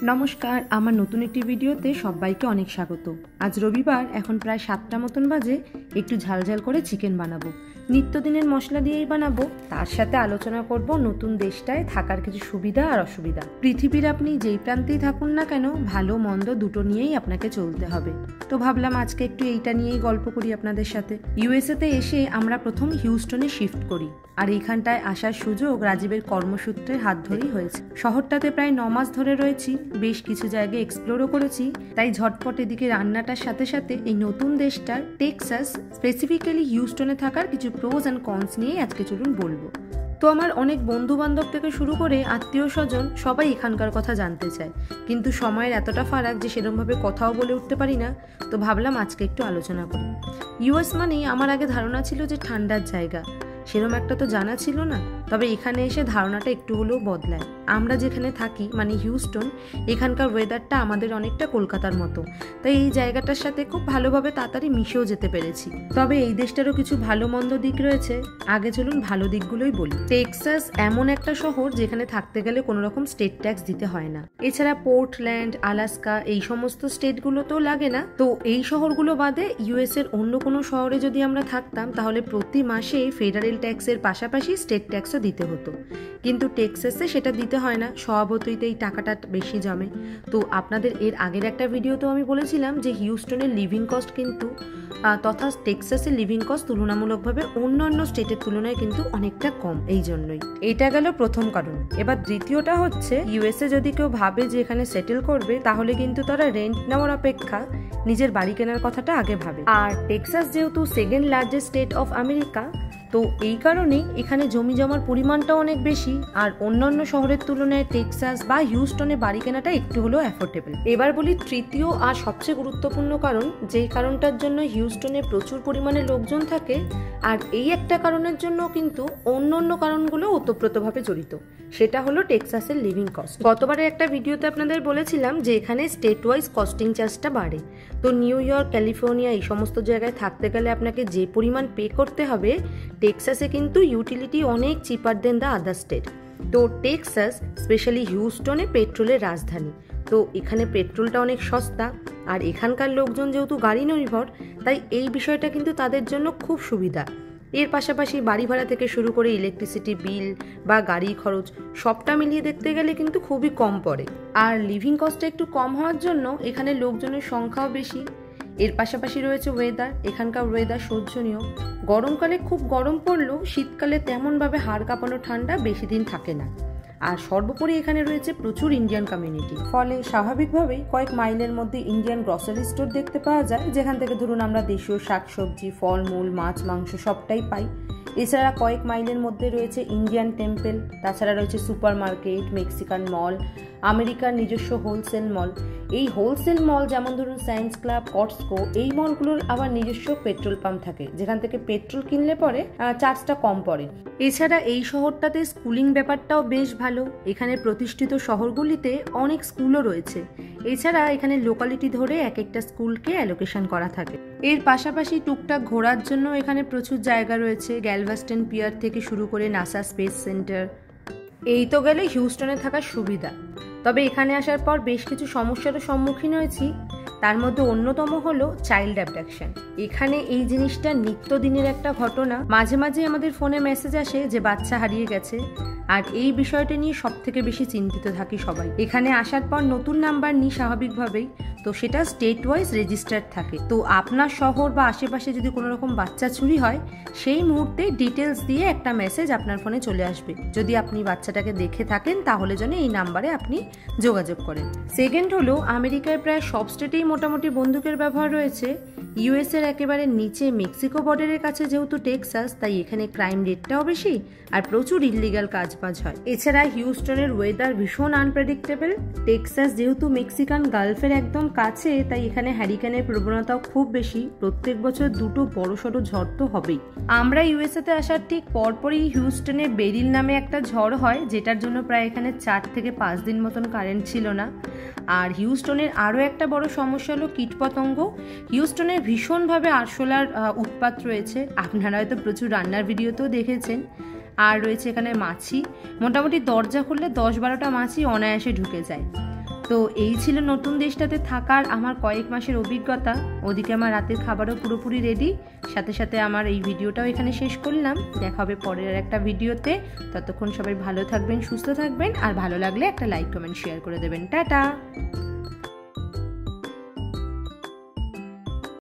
নমস্কার, আমার নতুন একটি ভিডিওতে সবাইকে অনেক স্বাগত। আজ রবিবার, এখন প্রায় 7টা মতন বাজে। একটু ঝালঝাল করে চিকেন বানাবো। নিত্যদিনের মশলা দিয়েই বানাবো। তার সাথে আলোচনা করব নতুন দেশটায় থাকার কিছু সুবিধা আর অসুবিধা। পৃথিবীর আপনি যেই প্রান্তেই থাকুন না কেন, ভালো মন্দ দুটো নিয়েই আপনাকে চলতে হবে। তো ভাবলাম আজকে একটু এইটা নিয়েই গল্প করি আপনাদের সাথে। ইউএসএতে এসে আমরা প্রথম হিউস্টনে শিফট করি, আর এইখানটায় আসার সুযোগ রাজীবের কর্মসূত্রের হাত ধরেই হয়েছে। শহরটাতে প্রায় 9 মাস ধরে রয়েছি, বেশ কিছু জায়গায় এক্সপ্লোরও করেছি। তাই ঝটপট এদিকে রান্নাটার সাথে সাথে এই নতুন দেশটার টেক্সাস, স্পেসিফিক্যালি হিউস্টনে থাকার কিছু প্রোজ অ্যান্ড কনস নিয়ে আজকে চলুন বলবো। তো আমার অনেক বন্ধু বান্ধব থেকে শুরু করে আত্মীয় স্বজন সবাই এখানকার কথা জানতে চায়, কিন্তু সময়ের এতটা ফারাক যে সেরকমভাবে কথাও বলে উঠতে পারি না। তো ভাবলাম আজকে একটু আলোচনা করি। ইউএস মানেই আমার আগে ধারণা ছিল যে ঠান্ডার জায়গা, সেরকম একটা তো জানা ছিল না। তবে এখানে এসে ধারণাটা একটু হলেও বদলায়। আমরা যেখানে থাকি মানে হিউস্টন, এখানকার ওয়েদারটা আমাদের অনেকটা কলকাতার মতো, তাই এই জায়গাটার সাথে খুব ভালোভাবে তাড়াতাড়ি মিশেও যেতে পেরেছি। তবে এই দেশটারও কিছু ভালো মন্দ দিক রয়েছে। আগে চলুন ভালো দিকগুলোই বলি। টেক্সাস এমন একটা শহর যেখানে থাকতে গেলে কোনো রকম স্টেট ট্যাক্স দিতে হয় না। এছাড়া পোর্টল্যান্ড, আলাস্কা এই সমস্ত স্টেটগুলো তো লাগে না। তো এই শহরগুলো বাদে ইউএস এর অন্য কোনো শহরে যদি আমরা থাকতাম, তাহলে প্রতি মাসে ফেডারেল ট্যাক্সের পাশাপাশি স্টেট ট্যাক্সও দিতে হতো। কিন্তু টেক্সাসে সেটা দিতে হয় না, স্বভাবতই এই টাকাটা বেশি জমে। তো আপনাদের এর আগের একটা ভিডিওতেও আমি বলেছিলাম যে হিউস্টনের লিভিং কস্ট কিন্তু তথা টেক্সাসের লিভিং কস্ট তুলনামূলকভাবে অন্যান্য স্টেটের তুলনায় কিন্তু অনেকটা কম। এই জন্যই এটা গেল প্রথম কারণ। এবার দ্বিতীয়টা হচ্ছে, ইউএসএ যদি কেউ ভাবে যে এখানে সেটেল করবে, তাহলে কিন্তু তারা রেন্ট নেওয়ার অপেক্ষা নিজের বাড়ি কেনার কথাটা আগে ভাবে। আর টেক্সাস যেহেতু second largest state of America, তো এই কারণেই এখানে জমি জমার পরিমাণটাও অনেক বেশি। আর অন্যান্য শহরের তুলনায় টেক্সাস বা হিউস্টনে বাড়ি কেনাটা একটু হলেও অ্যাফোর্ডেবল। এবার বলি তৃতীয় আর সবচেয়ে গুরুত্বপূর্ণ কারণ, যেই কারণটার জন্য হিউস্টনে প্রচুর পরিমাণে লোকজন থাকে। আর এই একটা কারণের জন্য কিন্তু অন্য কারণগুলো ওতপ্রোতভাবে জড়িত। সেটা হলো টেক্সাসের লিভিং কস্ট। গতবারে একটা ভিডিওতে আপনাদের বলেছিলাম যে এখানে স্টেট ওয়াইজ কস্টিং চার্জটা বাড়ে। তো নিউ ইয়র্ক, ক্যালিফোর্নিয়া এই সমস্ত জায়গায় থাকতে গেলে আপনাকে যে পরিমাণ পে করতে হবে, টেক্সাসে কিন্তু ইউটিলিটি অনেক চিপার দেন দ্য আদার স্টেট। তো টেক্সাস স্পেশালি হিউস্টনে পেট্রোলের রাজধানী। তো এখানে পেট্রোলটা অনেক সস্তা। আর এখানকার লোকজন যেহেতু গাড়ি নির্ভর, তাই এই বিষয়টা কিন্তু তাদের জন্য খুব সুবিধা। এর পাশাপাশি বাড়ি ভাড়া থেকে শুরু করে ইলেকট্রিসিটি বিল বা গাড়ি খরচ সবটা মিলিয়ে দেখতে গেলে কিন্তু খুবই কম পড়ে। আর লিভিং কস্টটা একটু কম হওয়ার জন্য এখানে লোকজনের সংখ্যাও বেশি। এর পাশাপাশি রয়েছে ওয়েদার। এখানকার ওয়েদার সহ্যনীয়। গরমকালে খুব গরম পড়লেও শীতকালে তেমনভাবে হাড় কাঁপানো ঠান্ডা বেশি দিন থাকে না। আর সর্বোপরি এখানে রয়েছে প্রচুর ইন্ডিয়ান কমিউনিটি, ফলে স্বাভাবিকভাবেই কয়েক মাইলের মধ্যে ইন্ডিয়ান গ্রসারি স্টোর দেখতে পাওয়া যায়, যেখান থেকে ধরুন আমরা দেশীয় শাকসবজি, ফলমূল, মাছ, মাংস সবটাই পাই। এছাড়া কয়েক মাইলের মধ্যে রয়েছে ইন্ডিয়ান টেম্পল, তাছাড়া রয়েছে সুপার মার্কেট, মেক্সিকান মল, আমেরিকার নিজস্ব হোলসেল মল। এই হোলসেল মল যেমন ধরুন সায়েন্স ক্লাব, কটস্কো, এই মলগুলোর আবার নিজস্ব পেট্রোল পাম্প থাকে, যেখান থেকে পেট্রোল কিনলে পরে চার্জটা কম পড়ে। এছাড়া এই শহরটাতে স্কুলিং ব্যাপারটাও বেশ ভালো। এখানে প্রতিষ্ঠিত শহরগুলিতে অনেক স্কুলও রয়েছে। এছাড়া এখানে লোকালিটি ধরে এক একটা স্কুলকে অ্যালোকেশন করা থাকে। এর পাশাপাশি টুকটাক ঘোরার জন্য এখানে প্রচুর জায়গা রয়েছে, গ্যালভেস্টন পিয়ার থেকে শুরু করে নাসা স্পেস সেন্টার। এই তো গেলে হিউস্টনে থাকার সুবিধা। তবে এখানে আসার পর বেশ কিছু সমস্যারও সম্মুখীন হয়েছি। তার মধ্যে অন্যতম হলো চাইল্ড অ্যাবডাকশন। এখানে এই জিনিসটা নিত্যদিনের একটা ঘটনা। মাঝে মাঝে আমাদের ফোনে মেসেজ আসে যে বাচ্চা হারিয়ে গেছে, আর এই বিষয়টা নিয়ে সব থেকে বেশি চিন্তিত থাকি সবাই। এখানে আসার পর নতুন নাম্বার নিই স্বাভাবিকভাবেই, তো সেটা স্টেট ওয়াইজ রেজিস্টার্ড থাকে। তো আপনার শহর বা আশেপাশে যদি কোনো রকম বাচ্চা চুরি হয়, সেই মুহূর্তে ডিটেলস দিয়ে একটা মেসেজ আপনার ফোনে চলে আসবে। যদি আপনি বাচ্চাটাকে দেখে থাকেন, তাহলে যেন এই নাম্বারে আপনি যোগাযোগ করেন। সেকেন্ড হলো, আমেরিকার প্রায় সব স্টেটেই মোটামুটি বন্দুকের ব্যবহার রয়েছে। ইউএস এর একেবারে নিচে মেক্সিকো বর্ডারের কাছে যেহেতু টেক্সাস, তাই এখানে ক্রাইম রেটটাও বেশি আর প্রচুর ইললিগাল কাজবাজ হয়। এছাড়া হিউস্টনের ওয়েদার ভীষণ আনপ্রেডিক্টেবল। টেক্সাস যেহেতু মেক্সিকান গালফের একদম কাছে, তাই এখানে হ্যারিকেনের প্রবণতাও খুব বেশি। প্রত্যেক বছর দুটো বড়সড় ঝড় তো হবেই। আমরা ইউএসএতে আসার ঠিক পরপরই হিউস্টনে বেরিল নামে একটা ঝড় হয়, যেটার জন্য প্রায় এখানে 4 থেকে 5 দিন মতন কারেন্ট ছিল না। আর হিউস্টনের আরও একটা বড় সমস্যা হলো কীটপতঙ্গ। হিউস্টনে ভীষণভাবে আরশোলার উৎপাত রয়েছে, আপনারা হয়তো প্রচুর রান্নার ভিডিওতেও দেখেছেন। আর রয়েছে এখানে মাছি। মোটামুটি দরজা খুললে 10-12টা মাছি অনায়াসে ঢুকে যায়। তো এই ছিল নতুন দেশটাতে থাকার আমার কয়েক মাসের অভিজ্ঞতা। ওদিকে আমার রাতের খাবারও পুরোপুরি রেডি, সাথে সাথে আমার এই ভিডিওটাও এখানে শেষ করলাম। দেখা হবে পরের একটা ভিডিওতে। ততক্ষণ সবাই ভালো থাকবেন, সুস্থ থাকবেন, আর ভালো লাগলে একটা লাইক কমেন্ট শেয়ার করে দেবেন। টাটা।